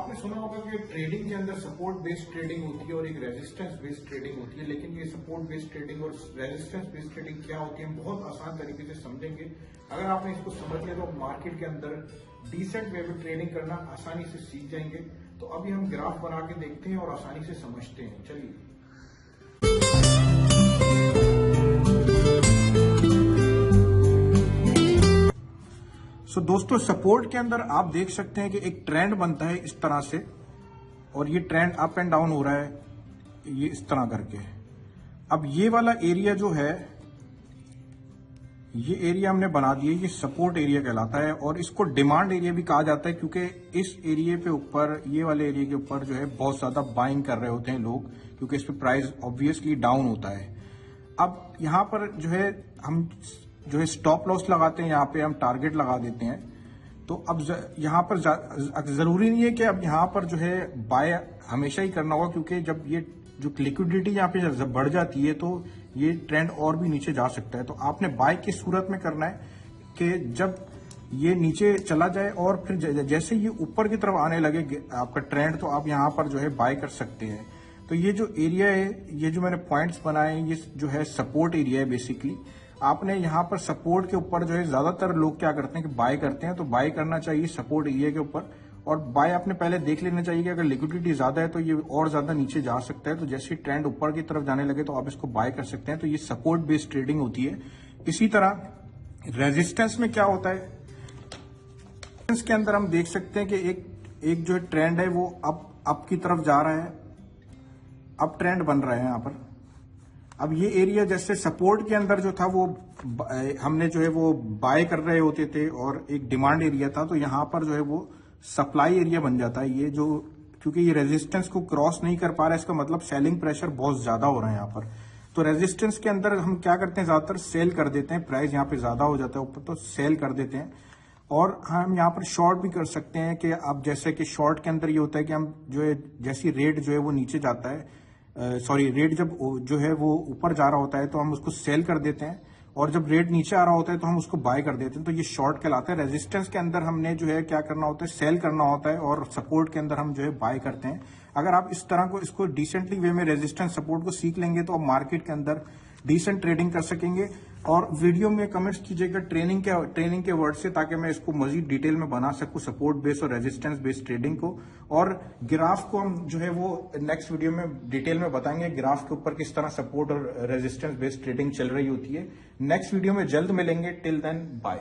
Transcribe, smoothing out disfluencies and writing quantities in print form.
आपने सुना होगा कि ट्रेडिंग के अंदर सपोर्ट बेस्ड ट्रेडिंग होती है और एक रेजिस्टेंस बेस्ड ट्रेडिंग होती है, लेकिन ये सपोर्ट बेस्ड ट्रेडिंग और रेजिस्टेंस बेस्ड ट्रेडिंग क्या होती है हम बहुत आसान तरीके से समझेंगे। अगर आपने इसको समझ लिया तो मार्केट के अंदर डिसेंट वे में ट्रेडिंग करना आसानी से सीख जाएंगे। तो अभी हम ग्राफ बना के देखते हैं और आसानी से समझते हैं। चलिए, दोस्तों सपोर्ट के अंदर आप देख सकते हैं कि एक ट्रेंड बनता है इस तरह से, और ये ट्रेंड अप एंड डाउन हो रहा है ये इस तरह करके। अब ये वाला एरिया जो है, ये एरिया हमने बना दिया, ये सपोर्ट एरिया कहलाता है और इसको डिमांड एरिया भी कहा जाता है, क्योंकि इस एरिया पे ऊपर, ये वाले एरिया के ऊपर जो है बहुत ज्यादा बाइंग कर रहे होते हैं लोग, क्योंकि इस पे प्राइस ऑब्वियसली डाउन होता है। अब यहां पर जो है हम जो है स्टॉप लॉस लगाते हैं, यहाँ पे हम टारगेट लगा देते हैं। तो अब यहाँ पर जरूरी नहीं है कि अब यहाँ पर जो है बाय हमेशा ही करना होगा, क्योंकि जब ये जो लिक्विडिटी यहाँ पे जब बढ़ जाती है तो ये ट्रेंड और भी नीचे जा सकता है। तो आपने बाय की सूरत में करना है कि जब ये नीचे चला जाए और फिर जैसे ये ऊपर की तरफ आने लगे आपका ट्रेंड, तो आप यहाँ पर जो है बाय कर सकते हैं। तो ये जो एरिया है, ये जो मैंने पॉइंट्स बनाए हैं, ये जो है सपोर्ट एरिया है बेसिकली। आपने यहाँ पर सपोर्ट के ऊपर जो है ज्यादातर लोग क्या करते हैं कि बाय करते हैं, तो बाय करना चाहिए सपोर्ट एरिया के ऊपर। और बाय आपने पहले देख लेना चाहिए कि अगर लिक्विडिटी ज्यादा है तो ये और ज्यादा नीचे जा सकता है, तो जैसे ट्रेंड ऊपर की तरफ जाने लगे तो आप इसको बाय कर सकते हैं। तो ये सपोर्ट बेस्ड ट्रेडिंग होती है। इसी तरह रेजिस्टेंस में क्या होता है, रेजिस्टेंस के अंदर हम देख सकते हैं कि एक जो ट्रेंड है वो अप की तरफ जा रहा है, अप ट्रेंड बन रहा है यहाँ पर। अब ये एरिया जैसे सपोर्ट के अंदर जो था वो हमने जो है वो बाय कर रहे होते थे और एक डिमांड एरिया था, तो यहाँ पर जो है वो सप्लाई एरिया बन जाता है। ये जो, क्योंकि ये रेजिस्टेंस को क्रॉस नहीं कर पा रहा है, इसका मतलब सेलिंग प्रेशर बहुत ज्यादा हो रहा है यहाँ पर। तो रेजिस्टेंस के अंदर हम क्या करते हैं, ज्यादातर सेल कर देते हैं, प्राइस यहाँ पे ज्यादा हो जाता है ऊपर तो सेल कर देते हैं। और हम यहाँ पर शॉर्ट भी कर सकते हैं कि अब जैसे कि शॉर्ट के अंदर ये होता है कि हम जो है जैसी रेट जो है वो नीचे जाता है, रेट जब जो है वो ऊपर जा रहा होता है तो हम उसको सेल कर देते हैं, और जब रेट नीचे आ रहा होता है तो हम उसको बाय कर देते हैं। तो ये शॉर्ट कहलाता है। रेजिस्टेंस के अंदर हमने जो है क्या करना होता है, सेल करना होता है, और सपोर्ट के अंदर हम जो है बाय करते हैं। अगर आप इस तरह को इसको डिसेंटली वे में रेजिस्टेंस सपोर्ट को सीख लेंगे तो आप मार्केट के अंदर डिसेंट ट्रेडिंग कर सकेंगे। और वीडियो में कमेंट्स कीजिएगा ट्रेनिंग के वर्ड से, ताकि मैं इसको मजीद डिटेल में बना सकूं, सपोर्ट बेस्ड और रेजिस्टेंस बेस्ड ट्रेडिंग को। और ग्राफ को हम जो है वो नेक्स्ट वीडियो में डिटेल में बताएंगे, ग्राफ के ऊपर किस तरह सपोर्ट और रेजिस्टेंस बेस्ड ट्रेडिंग चल रही होती है। नेक्स्ट वीडियो में जल्द मिलेंगे। Till then bye.